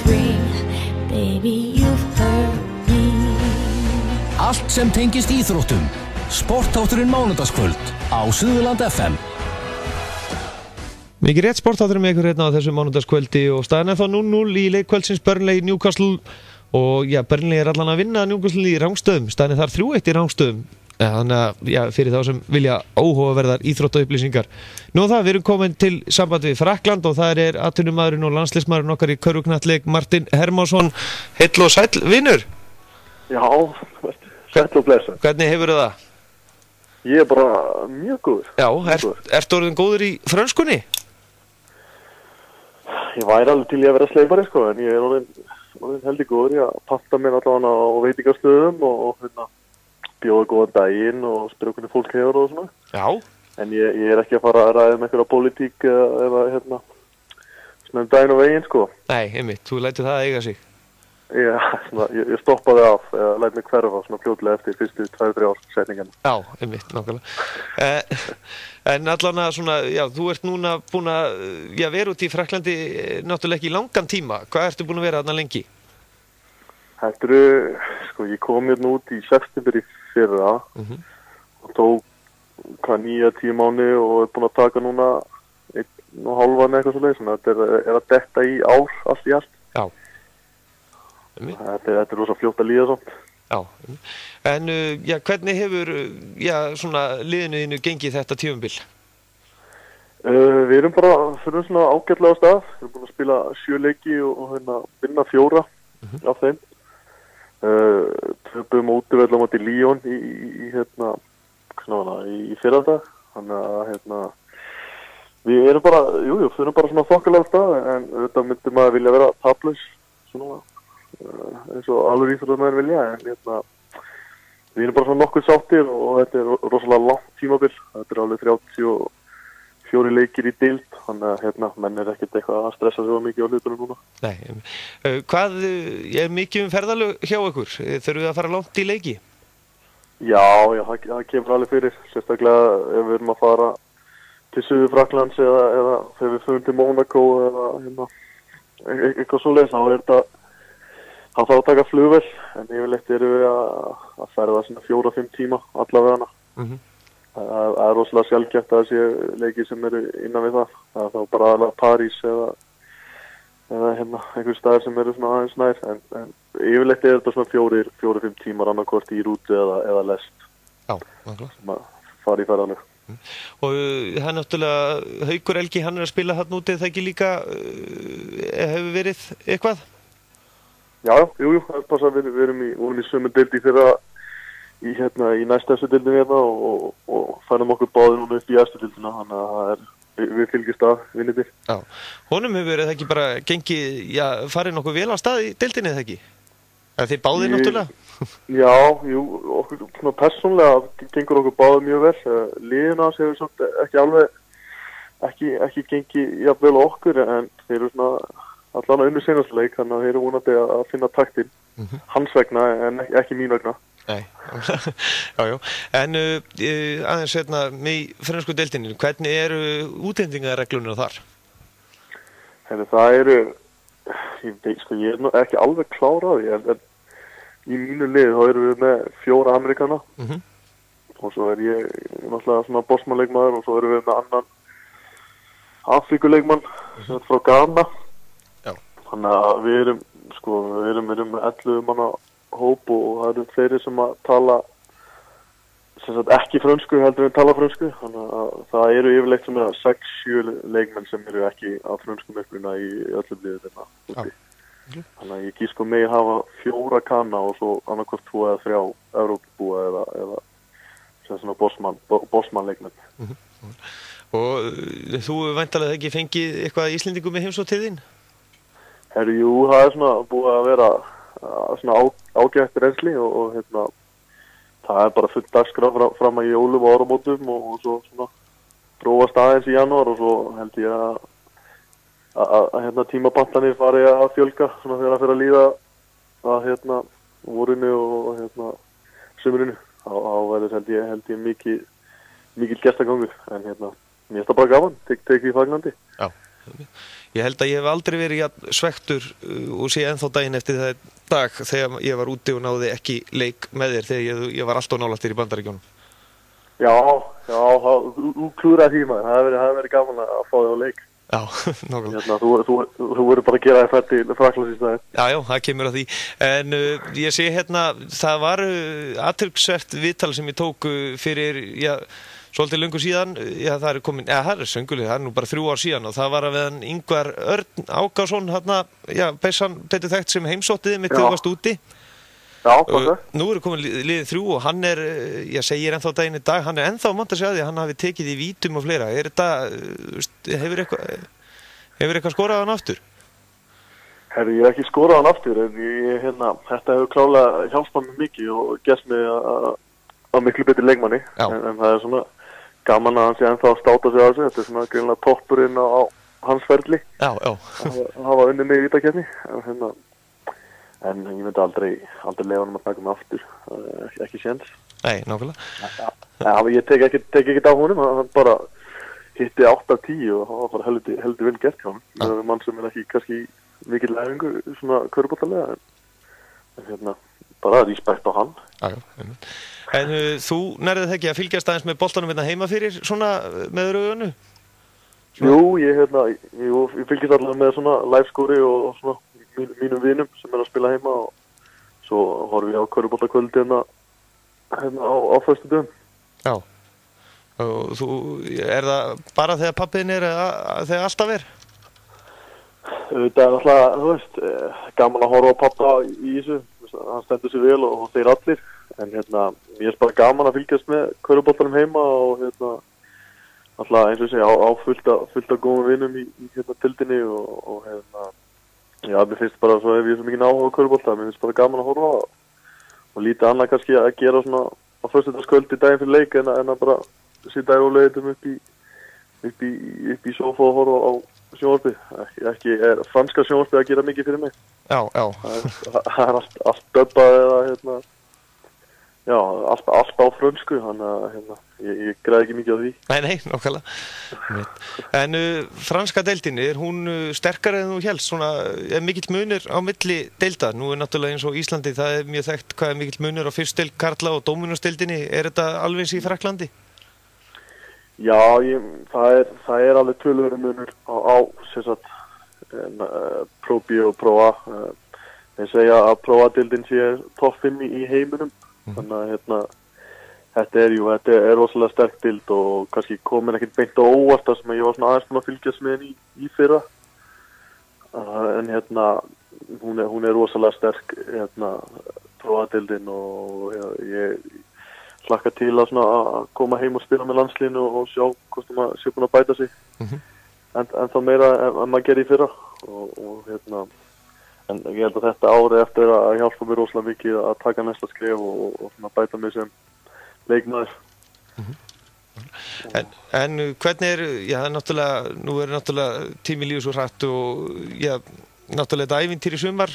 free. Baby, you've hurt me. Allt sem tengist íþróttum. Sportþátturinn mánudagskvöld á Suðurland FM. Mikið rétt sportþátturinn með ykkur hérna á þessu mánudagskvöldi og staðan þá 0-0 í leik kvöldsins Burnley Newcastle og Burnley allan að vinna Newcastle í rangstöðum. Staðan þar 3-1 í rangstöðum. Þannig að fyrir þá sem vilja óhugaverðar íþróttaupplýsingar. Nú við erum komin til samband við Frakkland og það atvinnumaðurinn og landsliðsmaðurinn okkar í körfuknattleik Martin Hermansson. Heill og sæll vinur. Já, sæll og blessa. Hvernig hefur það? Ég bara mjög góður. Já, ertu orðin góður í frönskunni? Ég væri alveg til ég að vera sleipari sko, en ég orðin heldig góður í að panta mér allavega á veitingastöðum og bjóða góðan daginn og spyrja hvernig fólk hefur og svona. Já. En ég ekki að fara að ræða einhverja pólitík eða svona daginn og veginn sko. Nei, einmitt, þú lætur það að eiga sig. Já, svona, ég stoppaði af, læt mig hverfa svona fljótlega eftir fyrstu 2-3 ár setningan. Já, einmitt, nákvæmlega. En allan að svona, já, þú ert núna búin að vera út í Frakklandi náttúrulega ekki í langan tíma. Hvað ertu búin að vera þarna lengi? Þetta sko, ég kom hérna út í september í fyrra og tók 9-10 mánuði og er búin að taka núna 1,5 eitthvað svo leið, svona þetta að detta í ár allt í allt. Já. Þetta rosa fljótt að líða svona. Já, en hvernig hefur svona liðinu þínu gengið þetta tímabil? Við erum bara fyrir svona ágætlega á stað. Við erum búin að spila 7 leiki og vinna 4 af þeim. Töpum útivöll á móti Lyon í fyrradag. Þannig að við erum bara, fyrir bara svona þokkalega á stað, en þetta myndi maður vilja vera taplaus svona eins og alveg íþróttamenn vilja, en við erum bara svona nokkuð sáttir og þetta er rosalega langt tímabil. Þetta er alveg 34 leikir í deild, þannig að menn ekkert eitthvað að stressa sig mikið á hlutunum núna. Nei, hvað mikið ferðalög hjá ykkur? Þurfum við að fara langt í leiki? Já, það kemur alveg fyrir, sérstaklega ef við erum að fara til Suður-Frakklands eða þegar við förum til Monaco eða eitthvað svoleiðis, þá þetta hann þarf að taka flugvél, en yfirleitt erum við að ferða svona 4-5 tíma allavega hana. Það er rosalega sjaldgæft að það sé leikir sem eru innan við það. Það er þá bara aðalega París eða einhver staðir sem eru svona aðeins nær, en yfirleitt er þetta svona 4-5 tímar annarkvort í rútu eða lest. Já, nákvæmlega. Sem að fara í ferðalög. Og það er náttúrulega Haukur Helgi, hann að spila þarna úti, það ekki líka hefur verið eitthvað? Já, það er bara að við erum í sömu deild í fyrra í næstæstu deildinni og færðum okkur báðir núna upp í efstu deildina, þannig að við fylgjumst að vinnitir. Já, honum hefur það ekki bara gengið, farið nokkuð vel á stað í deildinni eða ekki? Þið báðir náttúrulega? Já, okkur svona persónlega gengur okkur báðir mjög vel. Liðina hefur svona ekki gengið jafnvel okkur, en þeir eru svona allan að unnu senastleik, þannig að þeir eru vonandi að finna taktinn hans vegna en ekki mín vegna. Nei, já. En aðeins með frönsku deildinni, hvernig eru útlendingareglurnar þar? Það eru, ég er ekki alveg klár á því, en í mínu lið þá erum við með 4 Amerikana og svo er ég náttúrulega svona bossmannleikmaður og svo erum við með annan Afríkuleikmann frá Ghana. Þannig að við erum með 11 manna hóp og það eru fleiri sem að tala sem sagt ekki frönsku heldur en tala frönsku. Þannig að það eru yfirleitt sem 6-7 leikmenn sem eru ekki af frönskum uppruna í öllum liðum hérna úti. Þannig að ég gíska mig að hafa 4 Kana og svo annarkvort 2 eða 3 Evrópubúa eða sem svona bossmann leikmenn. Og þú væntanlega ekki fengið eitthvað Íslendingu með heimsókn til þín? Jú, það er svona búið að vera svona ágætt reynsli og það er bara full dagskrá fram að jólum og áramótum og svo svona prófast aðeins í janúar og svo held ég að tímapantanir fari að fjölga svona þegar það fyrir að líða að vorinu og sumrinu. Þá verður held ég mikil gestagangur, en mér finnst það bara gaman, tekið í fagnandi. Já. Ég held að ég hef aldrei verið jafn svektur og sé ennþá daginn eftir það dag þegar ég var úti og náði ekki leik með þér þegar ég var alltaf nálægt þér í Bandaríkjunum. Já, þú klúðraði því maður, það hefði verið gaman að fá þig á leik. Já, nákvæmlega. Þú verður bara að gera þig fært til Frakklands í staðinn. Já, það kemur að því. En ég sé hérna, það var athyglisvert viðtal sem ég tók fyrir, svolítið löngu síðan. Já, það er sönguleg, það er nú bara 3 ár síðan og það var að veðan Ingvar Örn Ákason, Bessan betur þekkt sem heimsóttiði mitt þegar þú varst úti. Já, okay. Nú komin liðið 3 og hann ég segir ennþá daginn í dag, hann ennþá monta sig að því að hann hafi tekið í vítum og fleira. Hefur eitthvað skorað hann aftur? Herri, ég hef ekki skorað hann aftur, en þetta hefur klálega hjálpað mér mikið og gert mig að miklu betri leikmanni. En það er svona gaman að hann sé ennþá að státa sig að þessu. Þetta er svona greinlega toppurinn á hans ferli. Já. Það var unnið mig í vítakeppni. En ég myndi aldrei leifa hann að taka mig aftur, ekki séns. Nei, nákvæmlega. Já, ég tek ekkert á honum, hann bara hitti 8 af 10 og hann var bara heldur vel gert hjá hann. Það er mann sem ekki kannski mikil læringu, svona körfuboltalega, en bara respekt á hann. Já. En þú nærðið það ekki að fylgjast aðeins með boltanum heima fyrir, svona með rauðinu? Jú, ég fylgjast allavega með svona liveskóri og svona mínum vinum sem að spila heima og svo horfum ég á körfuboltakvöldi á föstudögum. Já. Og það bara þegar pabbiðin eða þegar alltaf er? Það er alltaf, þú veist, gaman að horfa á pappa í þessu, hann stendur sér vel og þeir allir, en mér bara gaman að fylgjast með körfuboltanum heima og alltaf eins og segja á fullt af góðum vinum í tildinni og já, mér finnst bara svo ef ég er svo mikið áhuga á körfubolta, mér finnst bara gaman að horfa og lítið annað kannski að gera svona á föstudagskvöldi daginn fyrir leik en að bara sitja í rólegheitum upp í sófa og horfa á sjónvarpið. Ekki franska sjónvarpið að gera mikið fyrir mig. Já. Það er allt döbbað eða já, allt á frönsku, þannig að ég græði ekki mikið á því. Nei, nákvæmlega. En franska deildin, hún sterkari en þú hélst? Er mikill munur á milli deilda? Nú náttúrulega eins og Íslandi, það mjög þekkt hvað mikill munur á fyrstdeild karla og Dominós-deildinni. Þetta alveg eins í Frakklandi? Já, það er alveg töluverður munur á Pro B og Pro A. Þeir segja að Pro A-deildin sé topp 5 í heiminum. Þannig að þetta er rosalega sterk deild og kannski komin ekkert beint á óvart þar sem ég var svona aðeins búin að fylgjast með henni í fyrra. En hún er rosalega sterk prófadeildin og ég hlakka til að koma heim og spila með landsliðinu og sjá hvort maður sé búin að bæta sig. En þá meira en maður gerði í fyrra og en ég held að þetta árið eftir að hjálpa mér rosalega mikið að taka næsta skref og bæta mig sem leikmaður. En hvernig nú er náttúrulega tími líður svo hratt og náttúrulega þetta ævintýri í sumar,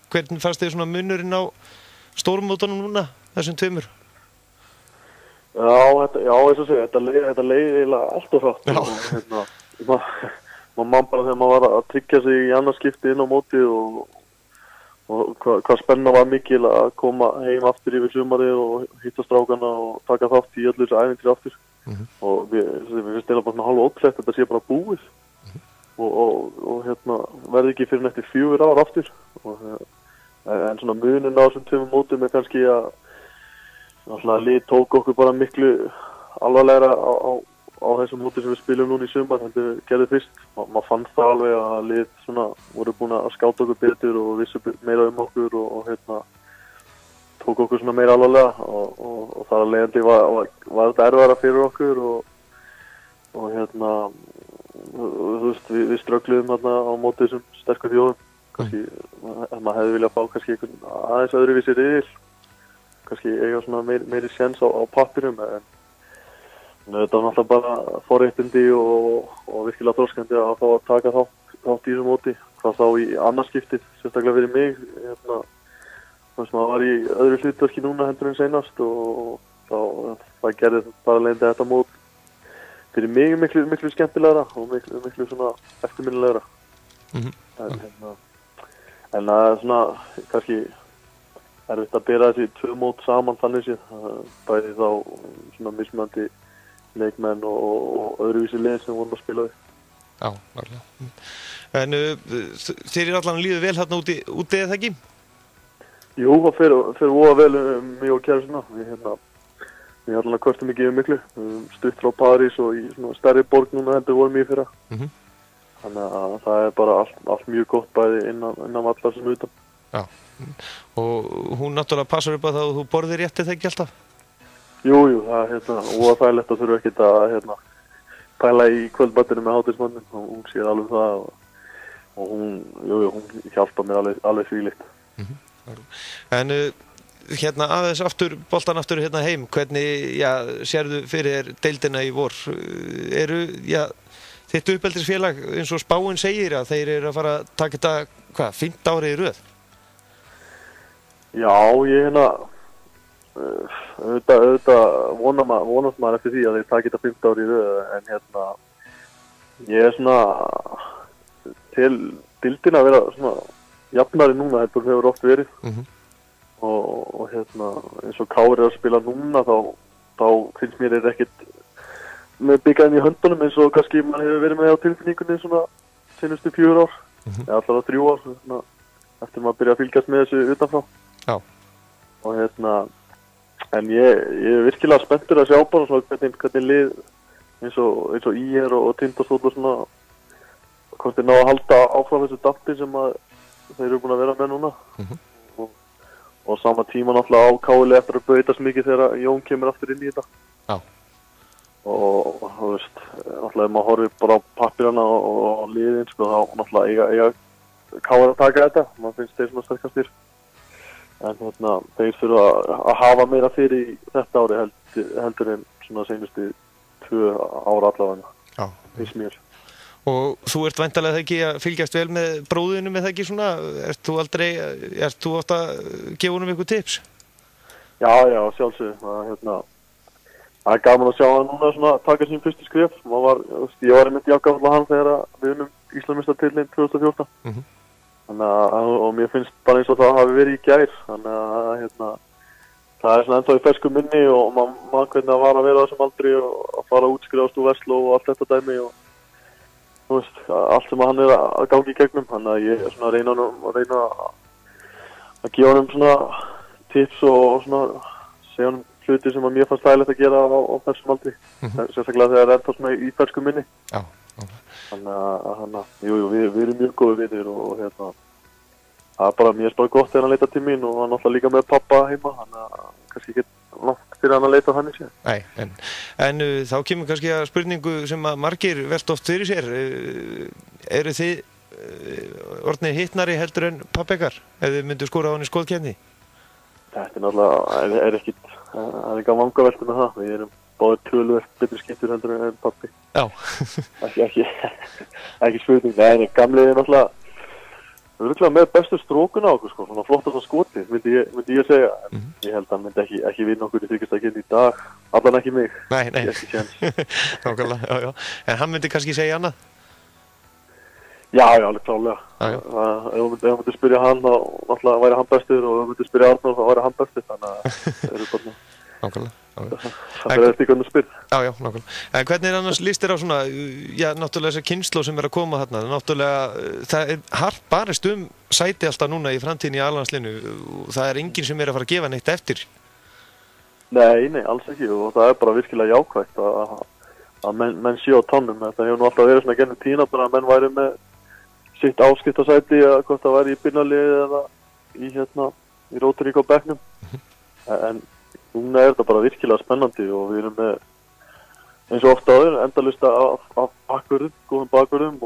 hvernig fannst þið svona munurinn á stórmótunum núna, þessum tveimur? Já, eins og segja, þetta leið eiginlega allt og hratt. Maður mann bara þegar maður var að tryggja sig í annarskipti inn á móti og hvað spenna var mikil að koma heim aftur yfir sumarið og hitta strákana og taka þátt í öllu þessu ævintýri aftur. Og við finnst eða bara hálfa ótrúlegt að þetta sé bara búið og verði ekki fyrir eftir 4 ár aftur. En svona munin á þessum 2 mótum er kannski að lið tók okkur bara miklu alvarlegra á þessum móti sem við spilum núna í sumar heldur við gerði fyrst. Maður fann það alveg að lið voru búin að skáta okkur betur og vissu meira okkur og tók okkur meira alvarlega og þar að leiðandi var þetta erfara fyrir okkur og þú veist, við ströggluðum á móti þessum sterku þjóðum. Kannski, maður hefði viljað fá kannski einhvern aðeins öðruvísi riðil, kannski eiga meiri séns á pappirum, en þetta var náttúrulega bara forréttindi og virkilega þroskandi að fá að taka þátt í þessu móti, hvað þá í annarskiptið, sérstaklega fyrir mig. Þannig að maður var í öðru hlutverki núna heldur en seinast og það gerði bara leiðandi þetta mót fyrir mig miklu skemmtilegra og miklu svona eftirminnilegra. En það er svona kannski erfitt að bera þessi 2 mót saman þannig séð, bæði þá svona mismunandi leikmenn og öðruvísi lið sem vorum að spila við. Já, varlega. En þeir allan líður vel hérna úti eða ekki? Jú, það fer voða vel mig og kærustuna. Við allan kvörtum ekki miklu. Stutt frá París og í svona stærri borg núna heldur vorum í fyrra. Þannig að það er bara allt mjög gott bæði innan vallar sem utan. Já, og hún náttúrulega passar upp að það og þú borðir rétt eða ekki alltaf? Jú, það er voða þægilegt að þurfa ekkert að pæla í kvöldbættinu með hádegismanninn og hún sér alveg það og hún hjálpar mér alveg svílíkt. En hérna aðeins boltan aftur hérna heim, hvernig sérðu fyrir deildina í vor? Eru þitt uppeldisfélag eins og spáin segir að þeir eru að fara að taka þetta 5. árið í röð? Já, ég auðvitað vonast maður eftir því að þeir taki þetta 5. árið í röð en ég er svona til deildina að vera svona jafnari núna heldur hefur oft verið og eins og Kári er að spila núna þá finnst mér ekkert með byggjaðin í höndunum eins og kannski mann hefur verið með á tilfinningunni svona senustu 4 ár eða allavega 3 ár eftir maður byrja að fylgjast með þessu utanfrá. Já. Og en ég er virkilega spenntur að sjá bara svona hvernig lið eins og IR og Tindastóll og svona hvort þeir ná að halda áfram þessu dappi sem að þeir eru búin að vera með núna og sama tíma náttúrulega á KL eftir að bauðast mikið þegar Jón kemur aftur inn í þetta. Já. Og þú veist, náttúrulega ef maður horfir bara á pappirana og liðin sko þá náttúrulega eiga KL að taka þetta, maður finnst þeir svona sterkastir. En þeir þurfa að hafa meira fyrir í þetta ári heldur en svona seinustu 2 ára allavega. Já. Finnst mér. Og þú ert væntanlega ekki að fylgjast vel með bróðinu með það ekki svona? Ert þú oft að gefa honum ykkur tips? Já, sjálfsögðu. Það er gaman að sjá hann núna svona taka sín fyrstu skref. Ég var einmitt jafngamall hann þegar við unnum Íslandsmeistaratitilinn 2014. Og mér finnst bara eins og það hafi verið í gær. Þannig að það er svona ennþá í fersku minni og maður hvernig að var að vera á þessum aldri og að fara að útskrifast úr Vestló og allt þetta dæmi og þú veist, allt sem hann er að gangi í gegnum, þannig að ég er svona að reyna að gefa honum svona tips og svona segja honum hluti sem að mér fannst þægilegt að gera á þessum aldri, sérstaklega þegar það er ennþá svona í fersku minni. Já. Þannig að, við erum mjög góði vinir og það er bara, mér er bara gott þegar hann leita til mín og hann alltaf líka með pappa heima, þannig að kannski ekki langt fyrir hann að leita þannig sér. Nei, en þá kemur kannski að spurningu sem að margir velt oft fyrir sér. Eru þið orðnir hittnari heldur en pabbi ykkar ef þið myndu skora á hann í skóðkeppni? Þetta er náttúrulega, það er ekki að vanga velta með það. Við erum báðir töluvert betri skemmtur heldur en pabbi. Já. Ekki spurning. Nei, gamlið er náttúrulega með bestu strókuna á okkur sko, svona flottast á skoti, myndi ég segja. Ég held að hann myndi ekki vinna okkur í þykjastakinn í dag, allan ekki mig. Nei. Ekki séns. Nákvæmlega, já. En hann myndi kannski segja annað? Já, alveg klálega. Ef þú myndi spyrja hann, þá náttúrulega væri hann bestur og ef þú myndi spyrja Arnór, þá væri hann bestur, þannig að það eru bara... Nákvæmlega. Það er eftir hvernig spyr. Já, nákvæmlega. En hvernig er annars listir á svona, náttúrulega þessar kynslóð sem er að koma þarna, náttúrulega, það er hart barist sæti alltaf núna í framtíðinni í A-landslinu og það er enginn sem er að fara að gefa neitt eftir. Nei, alls ekki og það er bara virkilega jákvægt að menn séu á tánum. Þetta hefur nú alltaf verið svona gennum tína bara að menn væri með sitt áskiptasæti eða hvort það væri í byrnaliði eða í Rótarík á bekknum. En núna er þetta bara virkilega spennandi og við erum með, eins og ofta áður, endalista af bakvörðum, góðum bakvörðum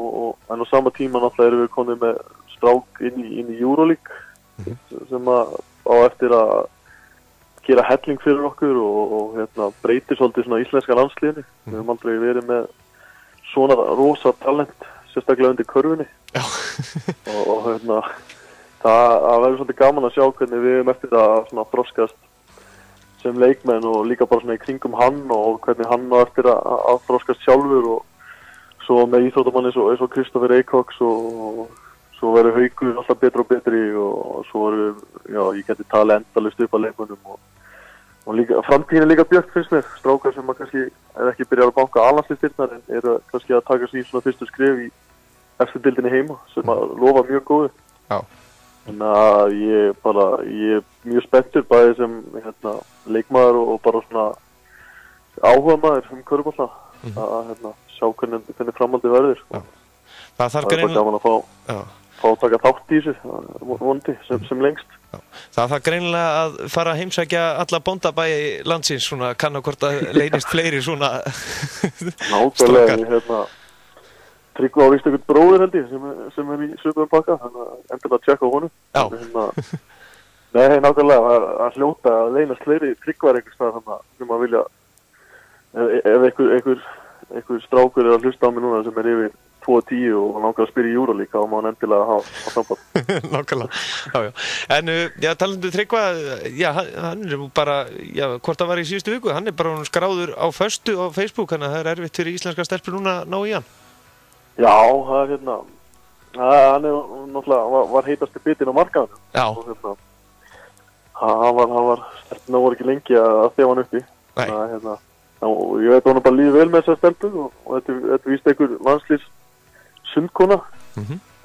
en á sama tíma náttúrulega erum við konið með strák inn í Euroleague sem á eftir að gera helling fyrir okkur og breytir svolítið svona íslenska landsliðinni. Við höfum aldrei verið með svona rosa talent, sérstaklega undir körfunni. Já. og það verður svolítið gaman að sjá hvernig við höfum eftir að svona þroskast sem leikmenn og líka bara svona í kringum hann og hvernig hann á eftir að þroskast sjálfur og svo með íþróttamann eins og Kristoffer Eikóks og svo verður Haukur alltaf betri og betri og svo ég geti talið endalaust upp að leikmennum og líka, framtíðin líka björt finnst mér, strákar sem kannski ekki byrjar að banka allandsliðsdyrnar en eru kannski að taka sér svona fyrstu skref í eftir dildinni heima sem að lofa mjög góðu. Já. En að ég er mjög spenntur bæði sem leikmaður og bara svona áhugamaður körfubolta að sjá hvernig framhaldið verður. Já. Það þarf greinilega gaman að fá að taka þátt í þessu vonandi sem lengst. Já. Það þarf greinilega að fara að heimsækja alla bóndabæi landsins svona kanna hvort að leynist fleiri svona nákvæmlega, Tryggva á víst einhvern bróðir held ég sem í svipaðum pakka, þannig að endilega að tjekka á honum. Já. Nei, nákvæmlega, að hljóta að leynast fleiri Tryggvar einhvers staðar þannig sem að vilja ef einhver strákur að hlusta á mig núna sem yfir 2-10 og langar að spila í Euroleague þá má hann endilega hafa samband. Nákvæmlega, já. En talandi Tryggva, hann bara, hvort það var í síðustu viku, hann bara skráður á föstu á Facebook, þannig að það erfitt fyrir íslenska stelpur núna að ná í hann. Já, það hann náttúrulega var heitasti bitinn á markaðinu. Já. Og hann var stelpuna voru ekki lengi að þefa hann uppi. Nei. Og ég veit að hann bara líði vel með þessar stelpur og þetta víst einhver landslýs sundkona,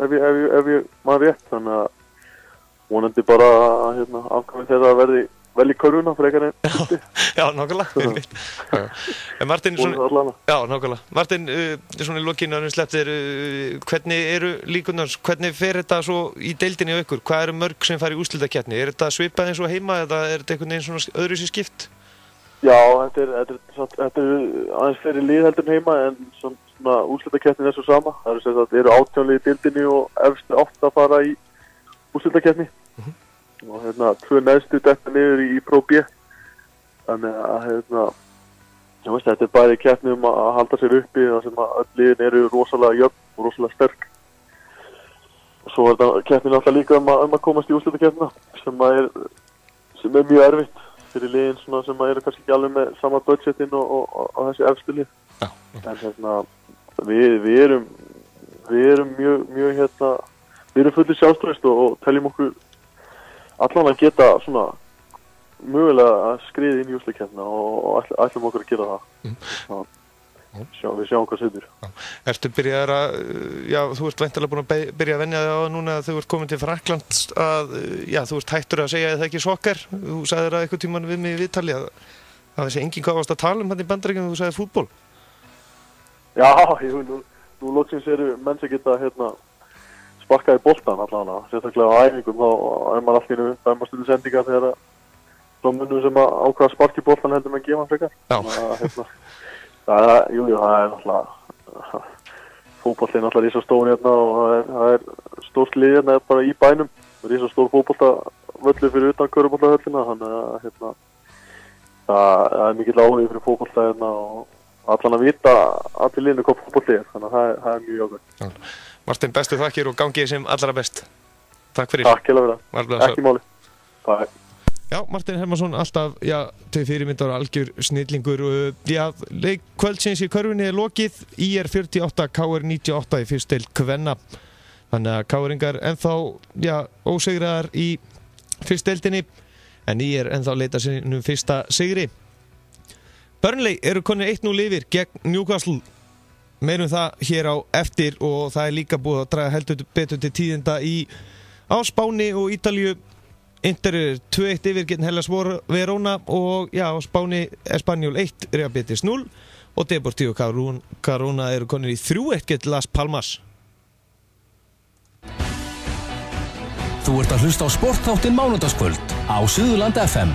ef ég maður rétt, þannig að vonandi bara að afkvæmið þeirra verði vel í körfuna frekar en hluti. Já, nákvæmlega. Martin, nákvæmlega. Martin, svona í lokinu að við slepptir, hvernig eru líkurnar, hvernig fer þetta svo í deildinni á ykkur? Hvað eru mörg sem fara í úrslitakeppni? Er þetta svipað eins og heima eða er þetta einhvern veginn svona öðru sér skipt? Já, þetta er aðeins fyrir lið heldur en heima en svona úrslitakeppnin er svo sama. Það eru 18 lið í deildinni og efstu 8 að fara í úrslitakeppni. Og 2 neðstu detta niður í Pro B. Þannig að þetta er bæði keppni að halda sér uppi þar sem að öll liðin eru rosalega jöfn og rosalega sterk. Og svo er þetta keppnin alltaf líka að komast í úrslitakeppnina sem er mjög erfitt fyrir liðin sem eru kannski ekki alveg með sama budgetin og þessi efstu lið. Já. En við erum mjög við erum fullir sjálfstraust og teljum okkur allan að geta svona mögulega að skriða inn í úrslitakeppnina og ætlum okkur að gera það. Við sjáum hvað setur. Ertu byrjaðar að, þú ert væntanlega búin að byrja að venja þig á núna að þú ert komin til Frakklands að, þú ert hættur að segja það ekki sokker. Þú sagðir það eitthvað tímann við mig í viðtali að það sé enginn hvað varst að tala hann í Bandaríkjunum og þú sagði fútból. Já, nú loksins eru menn sem geta sparkað í boltan allavega, sérstaklega á æfingum þá er maður alltaf innu dæmastundu sendingar þegar þá munum sem að ákvaða sparki í boltan heldur með að gefa frekar. Já. Það er náttúrulega fótbolti er náttúrulega risastór og það er stórt lið bara í bænum, risastór fótboltavöllur fyrir utan körfuboltahöllina, þannig að það er mikill áhugi fyrir fótbolta og allan að vita allir liðinu hvað fótbolti er, þannig að það er mjög jákvæmt. Martin, bestu þakkir og gangið sem allra best. Takk fyrir. Takk hérlega fyrir það. Ekki máli. Takk. Já, Martin Hermansson, alltaf, þau fyrirmyndar algjör snillingur. Leik kvöldsins í körfunni er lokið. IR 48, KR 98 í fyrst deild kvenna. Þannig að KR-ingar ennþá, ósigraðar í fyrst deildinni. En IR ennþá leita sínum fyrsta sigri. Burnley eru konir 1-0 yfir gegn Newcastle. Meirum það hér á eftir og það er líka búið að draga heldur betur til tíðinda á Spáni og Ítalíu. Inter 2-1 yfir gegn Hellas Verona og á Spáni Espanyol 1, Real Betis 0 og Deportivo Corona eru konir í 3-1 gegn Las Palmas. Þú ert að hlusta á sportþáttinn Mánudagskvöld á Suðurland FM.